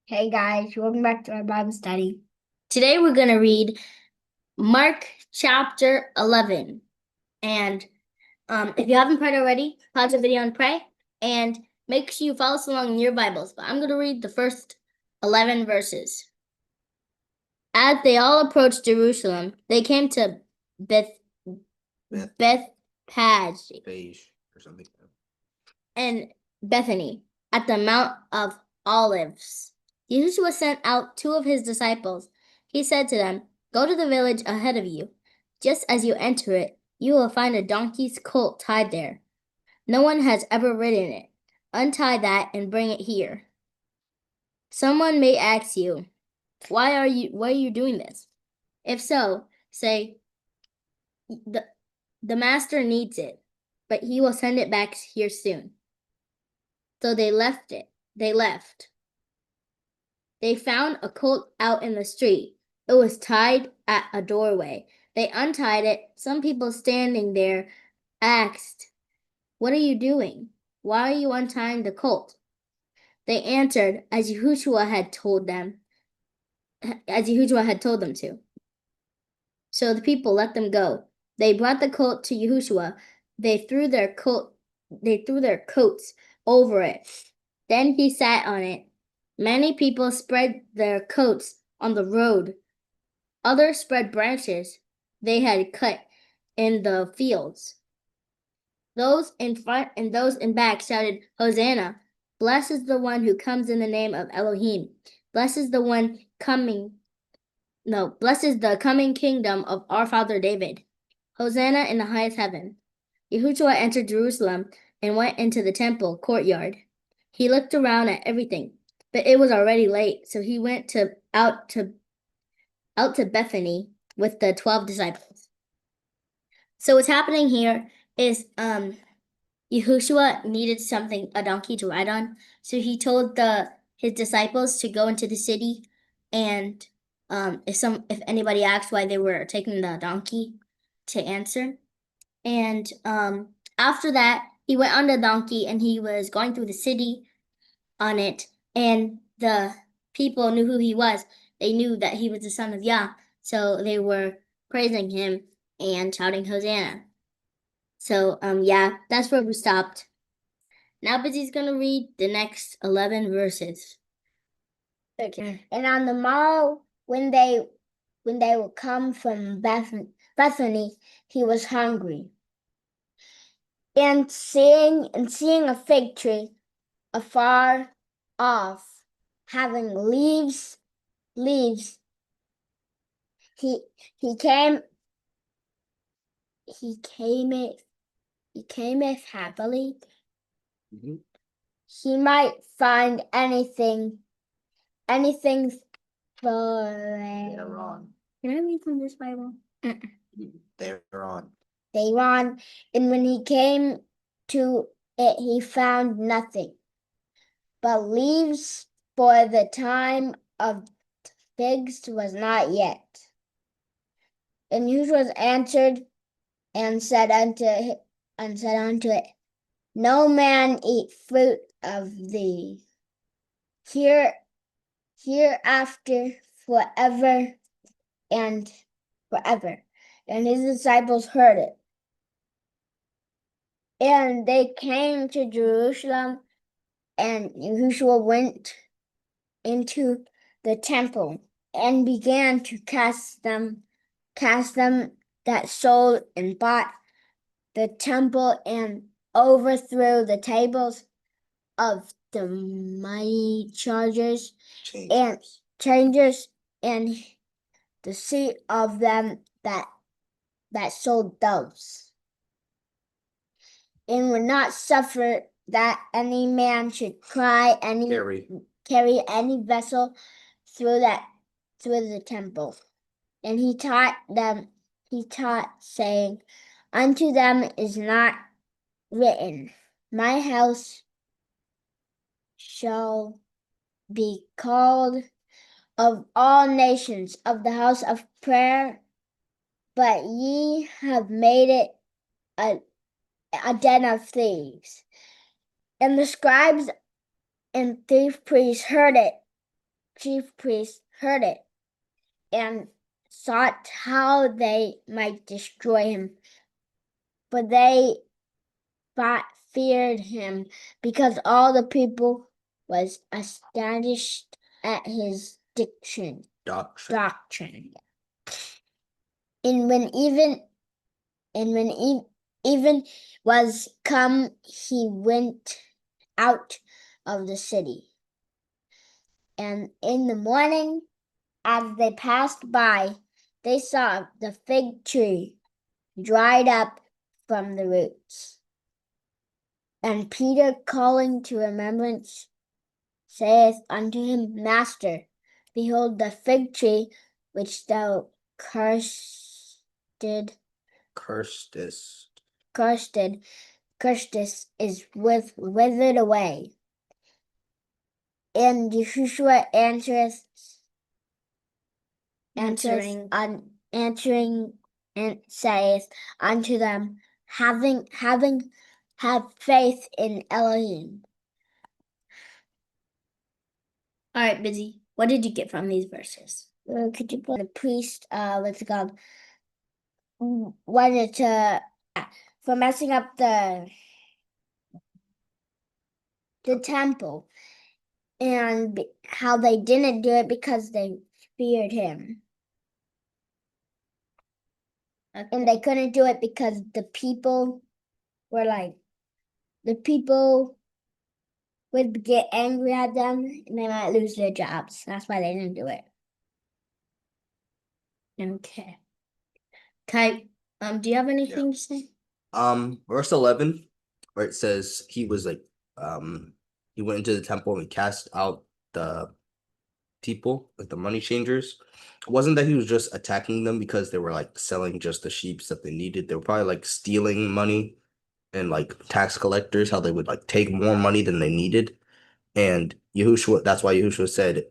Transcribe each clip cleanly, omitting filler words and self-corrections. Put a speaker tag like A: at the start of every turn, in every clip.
A: Hey guys, welcome back to our Bible study.
B: Today we're going to read Mark chapter 11. And if you haven't prayed already, pause the video and pray. And make sure you follow us along in your Bibles. But I'm going to read the first 11 verses. As they all approached Jerusalem, they came to Bethphage
C: or something.
B: and Bethany at the Mount of Olives. Yeshua sent out two of his disciples. He said to them, "Go to the village ahead of you. Just as you enter it, you will find a donkey's colt tied there. No one has ever ridden it. Untie that and bring it here." Someone may ask you, why are you doing this? If so, say, the master needs it, but he will send it back here soon. So they left. They found a colt out in the street. It was tied at a doorway. They untied it. Some people standing there asked, "What are you doing? Why are you untying the colt?" They answered as Yahushua had told them to. So the people let them go. They brought the colt to Yahushua. They threw their coats over it. Then he sat on it. Many people spread their coats on the road. Others spread branches they had cut in the fields. Those in front and those in back shouted, "Hosanna! Blessed is the one who comes in the name of Elohim. Blessed is the coming kingdom of our father David. Hosanna in the highest heaven." Yahushua entered Jerusalem and went into the temple courtyard. He looked around at everything, but it was already late, so he went out to Bethany with the 12 disciples. So what's happening here is Yahushua needed a donkey to ride on, so he told his disciples to go into the city, and if anybody asked why they were taking the donkey, to answer. And after that, he went on the donkey and he was going through the city on it, and the people knew who he was. They knew that he was the son of Yah, so they were praising him and shouting Hosanna. So yeah, that's where we stopped. Now Busy's gonna read the next 11 verses.
A: Okay. And on the morrow, when they would come from Bethany, he was hungry. And seeing a fig tree afar off, having leaves, he came it happily.
C: Mm-hmm.
A: He might find anything for
C: They're on.
B: Can I read from this Bible?
C: They're on.
A: they want, and when he came to it, he found nothing but leaves, for the time of figs was not yet. And Yeshua answered and said unto it, "No man eat fruit of thee hereafter forever and forever." And his disciples heard it. And they came to Jerusalem, and Yahushua went into the temple and began to cast them that sold and bought the temple, and overthrew the tables of the money changers and the seat of them that sold doves, and would not suffer that any man should carry any vessel through the temple. And he taught, saying, "Unto them is not written, My house shall be called of all nations of the house of prayer, but ye have made it a den of thieves." And the scribes and chief priests heard it, chief priests heard it and sought how they might destroy him. But they feared him because all the people was astonished at his doctrine. And when even was come, he went out of the city. And in the morning, as they passed by, they saw the fig tree dried up from the roots. And Peter, calling to remembrance, saith unto him, Master, behold, the fig tree which thou cursedst is withered away. And Yahushua answering and saith unto them, having have faith in Elohim.
B: All right, Busy. What did you get from these verses?
A: Could you put the priest, what's it called, wanted to, for messing up the temple, and how they didn't do it because they feared him.
B: Okay.
A: And they couldn't do it because the people were like, the people would get angry at them and they might lose their jobs. That's why they didn't do it.
B: Okay. Kai, do you have anything to say?
C: Verse 11, where it says he was like, he went into the temple and cast out the people, like the money changers. It wasn't that he was just attacking them because they were like selling just the sheep that they needed. They were probably like stealing money, and like tax collectors, how they would like take more money than they needed. And Yahushua, that's why Yahushua said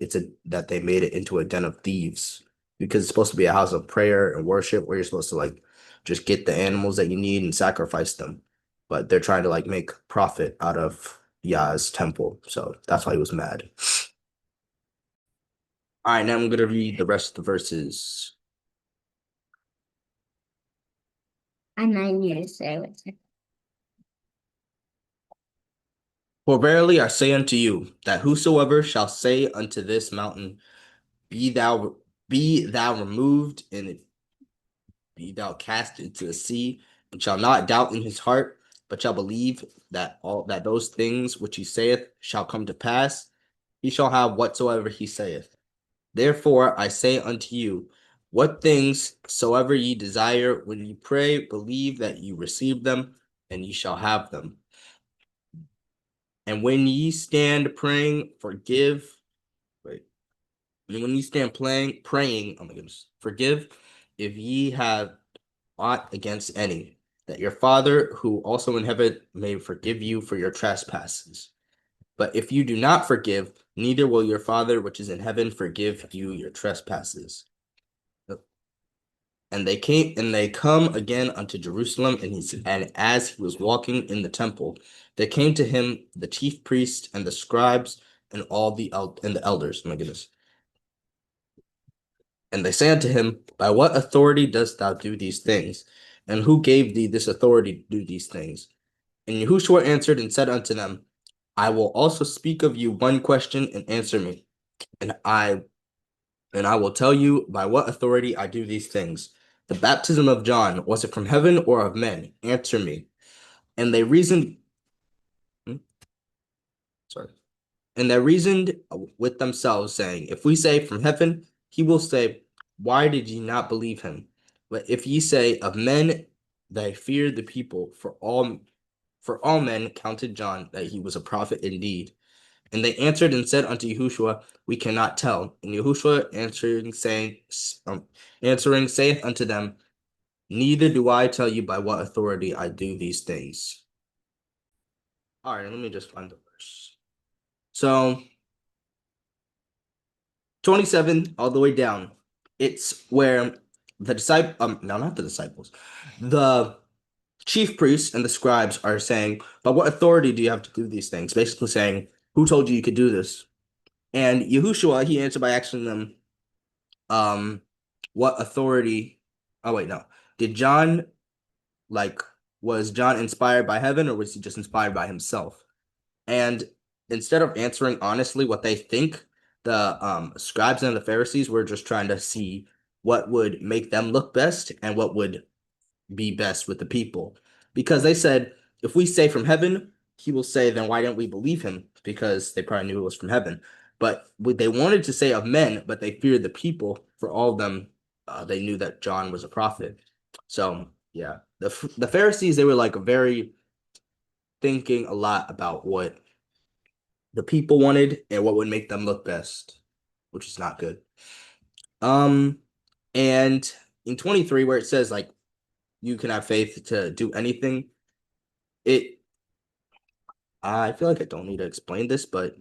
C: that they made it into a den of thieves, because it's supposed to be a house of prayer and worship where you're supposed to like just get the animals that you need and sacrifice them. But they're trying to like make profit out of Yah's temple. So that's why he was mad. All right, now I'm going to read the rest of the verses.
A: And I need to say what's it.
C: For verily I say unto you, that whosoever shall say unto this mountain, be thou removed, and be thou cast into the sea, and shall not doubt in his heart, but shall believe that those things which he saith shall come to pass, he shall have whatsoever he saith. Therefore I say unto you, what things soever ye desire when ye pray, believe that ye receive them, and ye shall have them. And when ye stand praying, forgive. When ye stand praying, oh my goodness, forgive if ye have aught against any, that your Father who also in heaven may forgive you for your trespasses. But if you do not forgive, neither will your Father which is in heaven forgive you your trespasses. And they come again unto Jerusalem, and as he was walking in the temple, there came to him the chief priests and the scribes and all the elders. My goodness. And they say unto him, by what authority dost thou do these things? And who gave thee this authority to do these things? And Yahushua answered and said unto them, I will also speak of you one question, and answer me. And I will tell you by what authority I do these things. The baptism of John, was it from heaven or of men? Answer me. And they reasoned with themselves, saying, if we say from heaven, he will say, why did ye not believe him? But if ye say of men, they feared the people, for all men counted John that he was a prophet indeed. And they answered and said unto Yahushua, we cannot tell. And Yahushua answering saith unto them, neither do I tell you by what authority I do these things. All right, let me just find the verse. So 27 all the way down. It's where the chief priests and the scribes are saying, but what authority do you have to do these things? Basically saying, who told you you could do this? And Yahushua, he answered by asking them, what authority? Oh wait, no. Did John was John inspired by heaven, or was he just inspired by himself? And instead of answering honestly what they think, the scribes and the Pharisees were just trying to see what would make them look best and what would be best with the people. Because they said, if we say from heaven, he will say, then why don't we believe him? Because they probably knew it was from heaven. But what they wanted to say of men, but they feared the people. For all of them, they knew that John was a prophet. So yeah, the Pharisees, they were like very thinking a lot about what the people wanted and what would make them look best, which is not good. And in 23, where it says like you can have faith to do anything, I feel like I don't need to explain this, but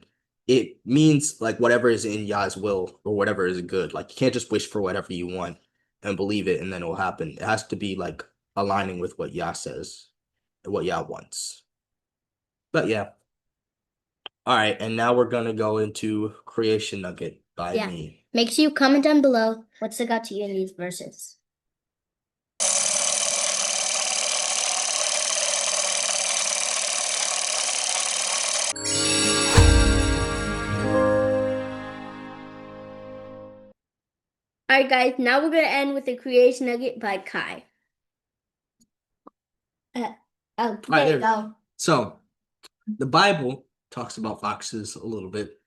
C: it means like whatever is in Yah's will or whatever is good. Like you can't just wish for whatever you want and believe it and then it will happen. It has to be like aligning with what Yah says and what Yah wants. But yeah. All right, and now we're gonna go into Creation Nugget by me.
B: Make sure you comment down below what stuck out to you in these verses. All right, guys, now we're going to end with the Creation Nugget by Kai.
A: There you go.
C: So, the Bible talks about foxes a little bit.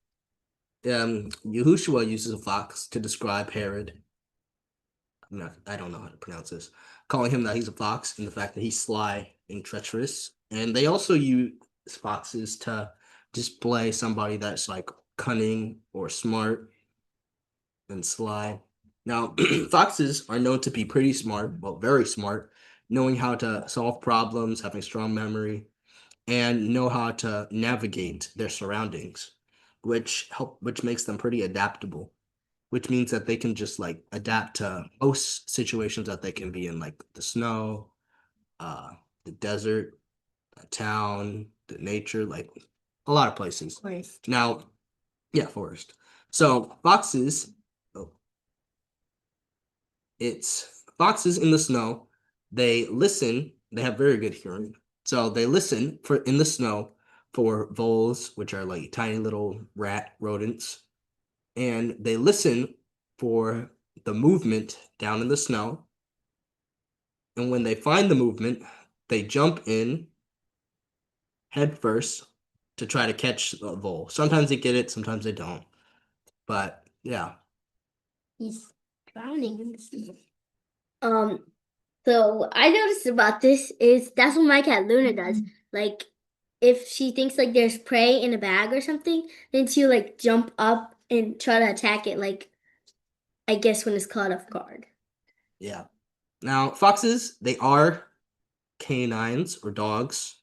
C: Yahushua uses a fox to describe Herod. I don't know how to pronounce this. Calling him that he's a fox and the fact that he's sly and treacherous. And they also use foxes to display somebody that's like cunning or smart and sly. Now, foxes are known to be pretty smart, well, very smart, knowing how to solve problems, having strong memory, and know how to navigate their surroundings, which makes them pretty adaptable, which means that they can just like adapt to most situations that they can be in, like the snow, the desert, a town, the nature, like a lot of places.
B: Forest.
C: Now, yeah, forest. So foxes, it's foxes in the snow. They listen. They have very good hearing. So they listen for in the snow for voles, which are like tiny little rat rodents. And they listen for the movement down in the snow. And when they find the movement, they jump in head first to try to catch the vole. Sometimes they get it, sometimes they don't. But yeah.
A: He's drowning in the sea.
B: So what I noticed about this is that's what my cat Luna does. Like, if she thinks like there's prey in a bag or something, then she'll like jump up and try to attack it. Like, I guess when it's caught off guard.
C: Yeah. Now, foxes, they are canines or dogs,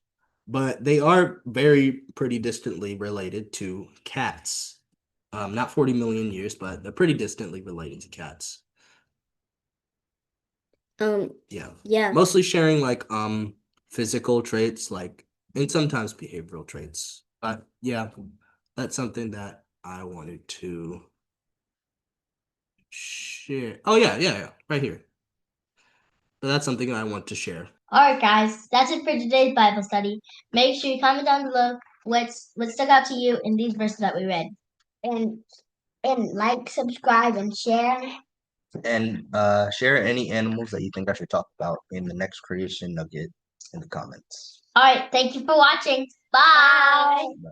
C: but they are pretty distantly related to cats. Not 40 million years, but they're pretty distantly related to cats. Yeah.
B: Yeah.
C: Mostly sharing like physical traits, like and sometimes behavioral traits. But yeah, that's something that I wanted to share. Oh yeah, right here. So that's something I want to share.
B: All right, guys, that's it for today's Bible study. Make sure you comment down below what stuck out to you in these verses that we read.
A: And like, subscribe, and share.
C: And share any animals that you think I should talk about in the next Creation Nugget in the comments.
B: All right, thank you for watching. Bye.
A: Bye.